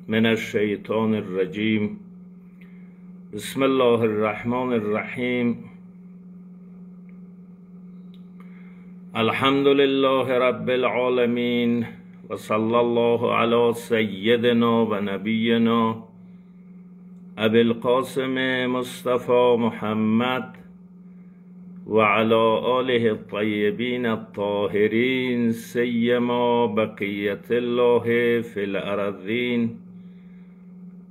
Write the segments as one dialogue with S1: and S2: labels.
S1: من الشیطان الرجیم. بسم الله الرحمن الرحیم. الحمد لله رب العالمین و صلی الله علی سیدنا و نبینا ابی القاسم مصطفى محمد و علی آله الطیبین الطاهرین سیما بقیت الله فی الارضین.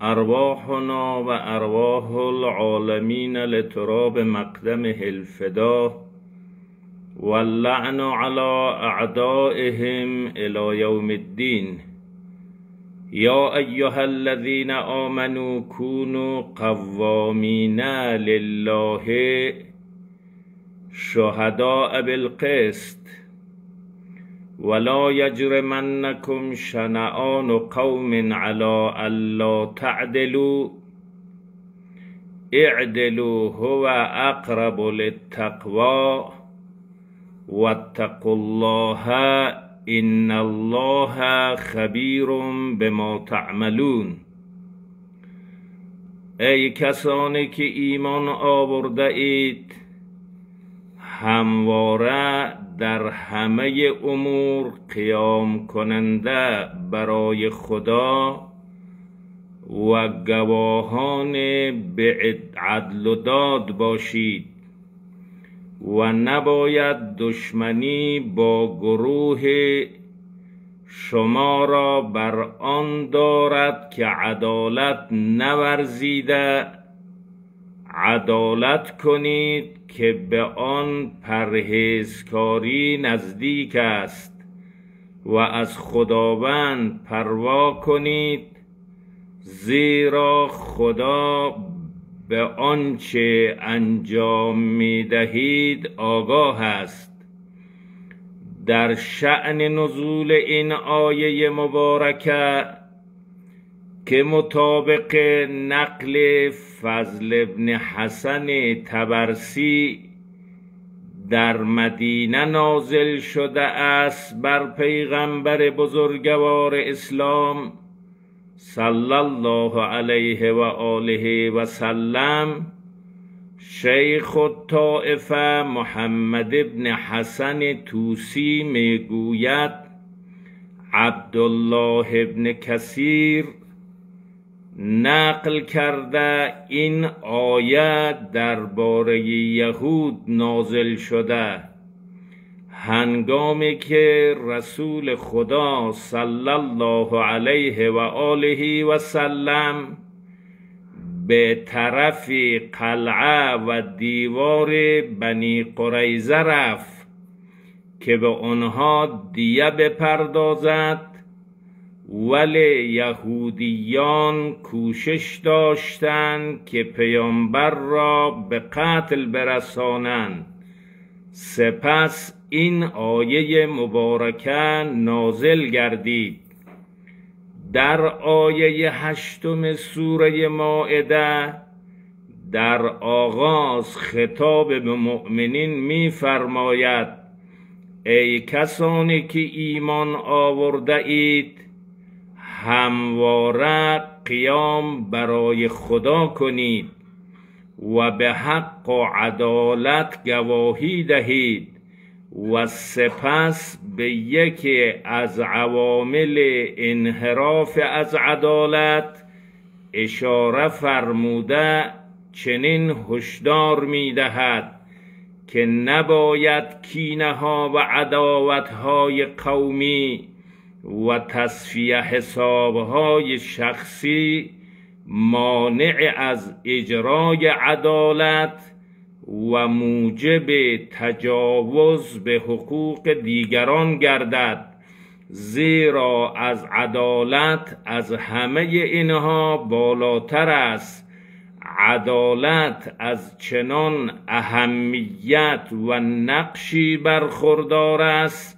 S1: ارواحنا و ارواح العالمین لتراب مقدمه الفدا واللعن على اعدائهم الى یوم الدین. یا ایها الذین آمنوا كونوا قوامین لله شهداء بالقسط ولا یجرمنکم شنآن قوم على الا تعدلوا اعدلوا هو اقرب للتقوى واتقوا الله ان الله خبیر بما تعملون. ای کسانی که ایمان آورده اید، همواره در همه امور قیام کننده برای خدا و گواهان به عدل و داد باشید و نباید دشمنی با گروه شما را بر آن دارد که عدالت نورزیده. عدالت کنید که به آن پرهیزکاری نزدیک است و از خداوند پروا کنید، زیرا خدا به آنچه انجام می دهید آگاه است. در شأن نزول این آیه مبارکه که مطابق نقل فضل ابن حسن طبرسی در مدینه نازل شده است بر پیغمبر بزرگوار اسلام صلی الله علیه و آله و سلم، شیخ الطائفه محمد ابن حسن طوسی میگوید عبدالله ابن کثیر نقل کرده این آیه درباره یهود نازل شده هنگامی که رسول خدا صلی الله علیه و آله و سلم به طرف قلعه و دیوار بنی قریظه رفت که به آنها دیه بپردازد، ولی یهودیان کوشش داشتند که پیامبر را به قتل برسانند. سپس این آیه مبارکه نازل گردید. در آیه 8 سوره مائده در آغاز خطاب به مؤمنین می فرماید ای کسانی که ایمان آورده اید، همواره قیام برای خدا کنید و به حق و عدالت گواهی دهید و سپس به یکی از عوامل انحراف از عدالت اشاره فرموده چنین هشدار می دهد که نباید کینه ها و عداوت های قومی و تصفیه حساب های شخصی مانع از اجرای عدالت و موجب تجاوز به حقوق دیگران گردد، زیرا از عدالت از همه اینها بالاتر است. عدالت از چنان اهمیت و نقشی برخوردار است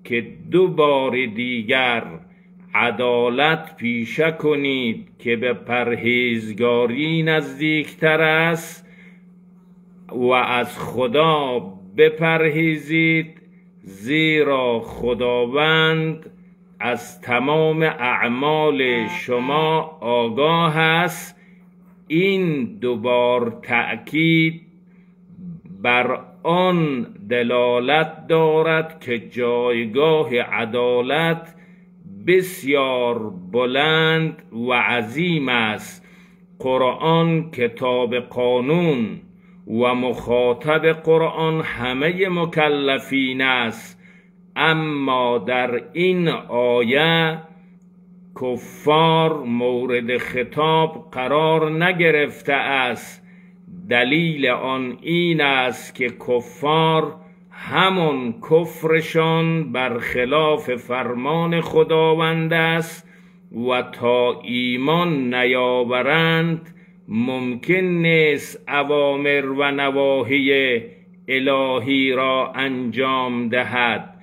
S1: که دو بار دیگر عدالت پیشه کنید که به پرهیزگاری نزدیکتر است و از خدا بپرهیزید، زیرا خداوند از تمام اعمال شما آگاه است. این دوبار تأکید بر آن دلالت دارد که جایگاه عدالت بسیار بلند و عظیم است. قرآن کتاب قانون و مخاطب قرآن همه مکلفین است، اما در این آیه کفار مورد خطاب قرار نگرفته است. دلیل آن این است که کفار همون کفرشان برخلاف فرمان خداوند است و تا ایمان نیاورند ممکن نیست اوامر و نواهی الهی را انجام دهد.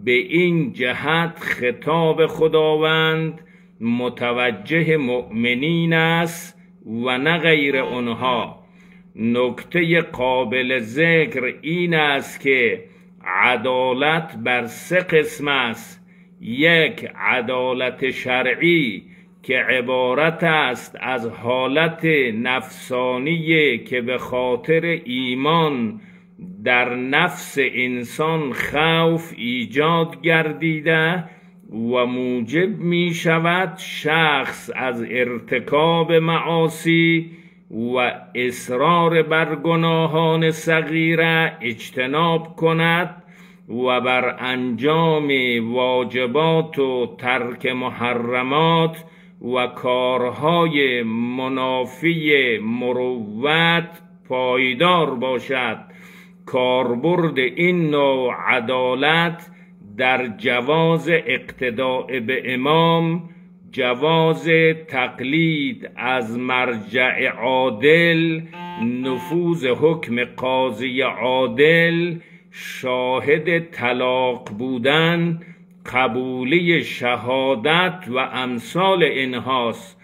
S1: به این جهت خطاب خداوند متوجه مؤمنین است و نه غیر آنها. نکته قابل ذکر این است که عدالت بر 3 قسم است. 1 عدالت شرعی که عبارت است از حالت نفسانی که به خاطر ایمان در نفس انسان خوف ایجاد گردیده و موجب می شود شخص از ارتکاب معاصی و اصرار بر گناهان صغیره اجتناب کند و بر انجام واجبات و ترک محرمات و کارهای منافی مروت پایدار باشد. کاربرد این نوع عدالت در جواز اقتداء به امام، جواز تقلید از مرجع عادل، نفوذ حکم قاضی عادل، شاهد طلاق بودن، قبولی شهادت و امثال اینهاست.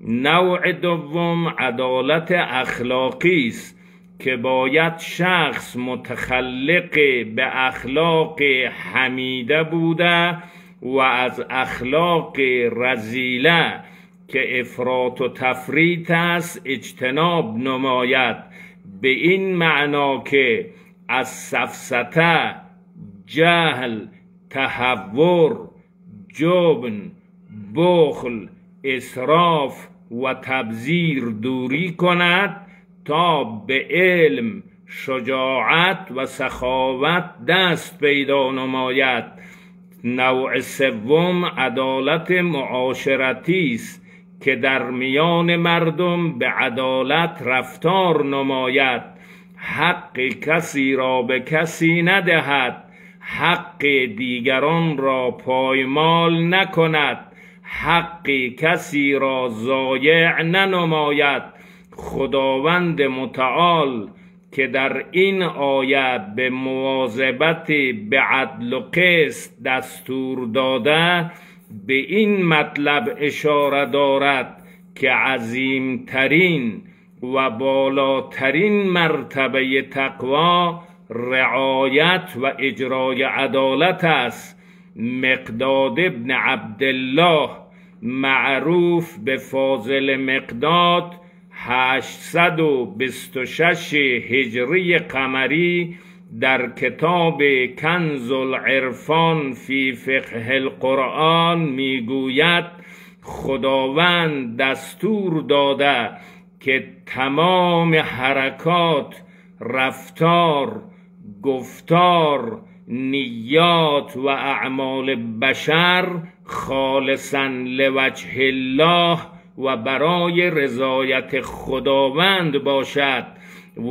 S1: نوع دوم عدالت اخلاقی است که باید شخص متخلق به اخلاق حمیده بوده و از اخلاق رذیله که افراط و تفریط است اجتناب نماید. به این معنا که از سفسطه، جهل، تهور، جبن، بخل، اسراف و تبذیر دوری کند تا به علم، شجاعت و سخاوت دست پیدا نماید. نوع سوم عدالت معاشرتی است که در میان مردم به عدالت رفتار نماید، حق کسی را به کسی ندهد، حق دیگران را پایمال نکند، حق کسی را ضایع ننماید. خداوند متعال که در این آیه به مواظبت به عدل و قسط دستور داده، به این مطلب اشاره دارد که عظیمترین و بالاترین مرتبه تقوا رعایت و اجرای عدالت است. مقداد ابن عبدالله معروف به فاضل مقداد 826 هجری قمری در کتاب کنز العرفان فی فقه القرآن میگوید خداوند دستور داده که تمام حرکات، رفتار، گفتار، نیات و اعمال بشر خالصاً لوجه الله و برای رضایت خداوند باشد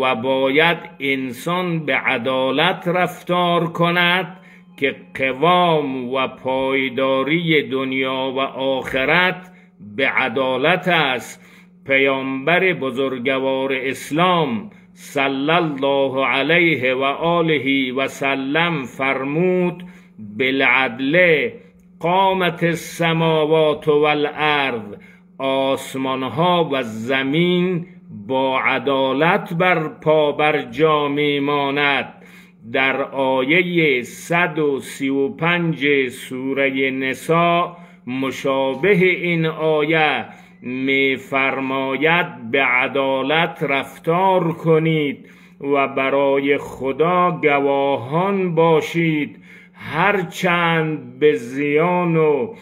S1: و باید انسان به عدالت رفتار کند که قوام و پایداری دنیا و آخرت به عدالت است. پیامبر بزرگوار اسلام صلی الله علیه و آله و سلم فرمود بالعدل قامت السماوات والارض، آسمانها و زمین با عدالت بر پا بر جا میماند. در آیه 135 سوره نساء مشابه این آیه می‌فرماید به عدالت رفتار کنید و برای خدا گواهان باشید، هرچند به زیان و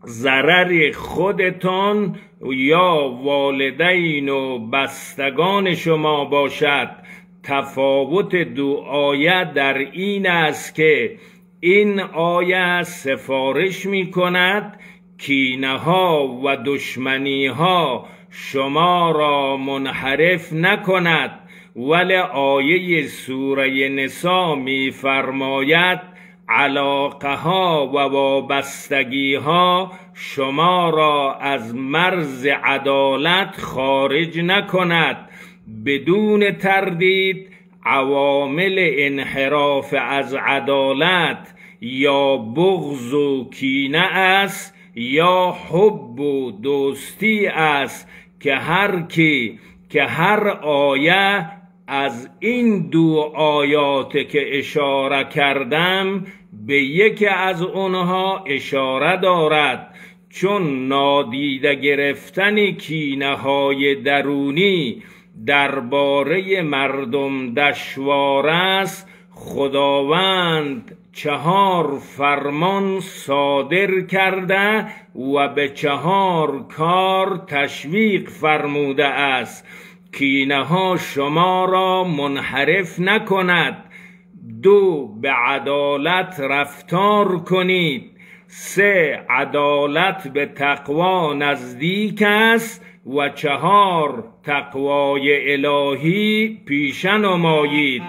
S1: ضرر خودتان یا والدین و بستگان شما باشد. تفاوت دو آیه در این است که این آیه سفارش می کند کینه ها و دشمنی ها شما را منحرف نکند، ولی آیه سوره نساء می فرماید علاقه ها و وابستگی ها شما را از مرز عدالت خارج نکند. بدون تردید عوامل انحراف از عدالت یا بغض و کینه است یا حب و دوستی است که هر آیه از این دو آیات که اشاره کردم به یکی از اونها اشاره دارد، چون نادیده گرفتن کینه های درونی درباره مردم دشوار است. خداوند 4 فرمان صادر کرده و به 4 کار تشویق فرموده است. کینه ها شما را منحرف نکند. 2 به عدالت رفتار کنید. 3 عدالت به تقوا نزدیک است و 4 تقوای الهی پیشه نمایید.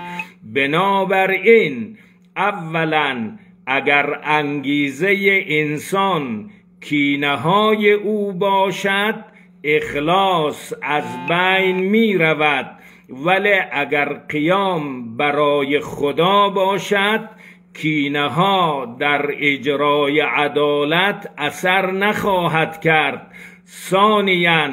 S1: بنابراین اولا اگر انگیزه انسان کینه های او باشد اخلاص از بین می رود، ولی اگر قیام برای خدا باشد کینه ها در اجرای عدالت اثر نخواهد کرد. ثانیاً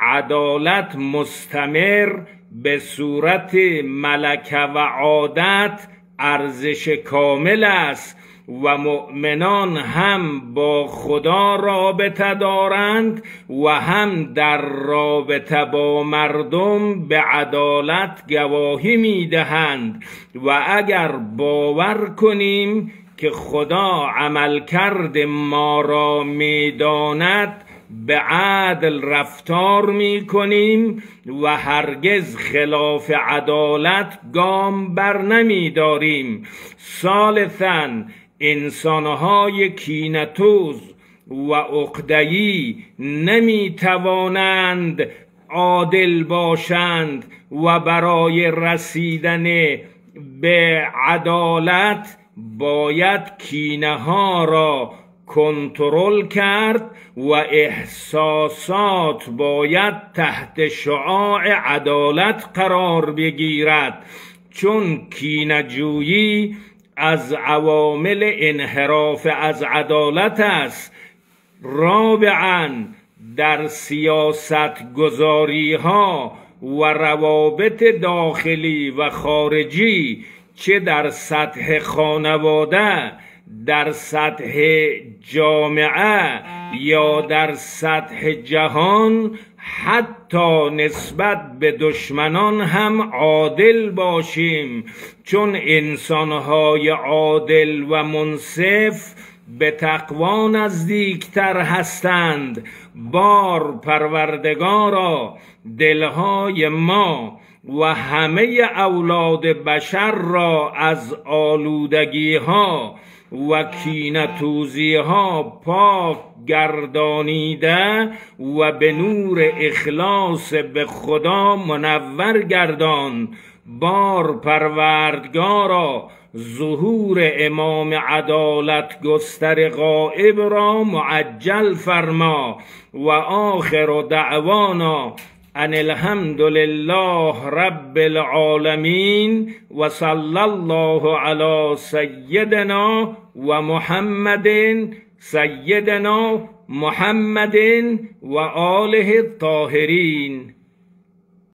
S1: عدالت مستمر به صورت ملکه و عادت ارزش کامل است و مؤمنان هم با خدا رابطه دارند و هم در رابطه با مردم به عدالت گواهی میدهند. و اگر باور کنیم که خدا عملکرد ما را میداند به عدل رفتار می کنیم و هرگز خلاف عدالت گام بر نمی داریم. ثالثاً انسانهای کینه‌توز و عقده‌ای نمی توانند عادل باشند و برای رسیدن به عدالت باید کینه ها را کنترل کرد و احساسات باید تحت شعاع عدالت قرار بگیرد، چون کینه‌جویی از عوامل انحراف از عدالت است. رابعاً در سیاست گذاری ها و روابط داخلی و خارجی، چه در سطح خانواده، در سطح جامعه یا در سطح جهان، حتی نسبت به دشمنان هم عادل باشیم، چون انسانهای عادل و منصف به تقوا نزدیکتر هستند. بار پروردگارا دلهای ما و همه اولاد بشر را از آلودگی ها و کینه‌توزی ها پاک گردانیده و به نور اخلاص به خدا منور گردان. بار پروردگارا ظهور امام عدالت گستر غائب را معجل فرما. و آخر دعوانا ان الحمد لله رب العالمین و صلی الله علی سیدنا و محمد و آله الطاهرین.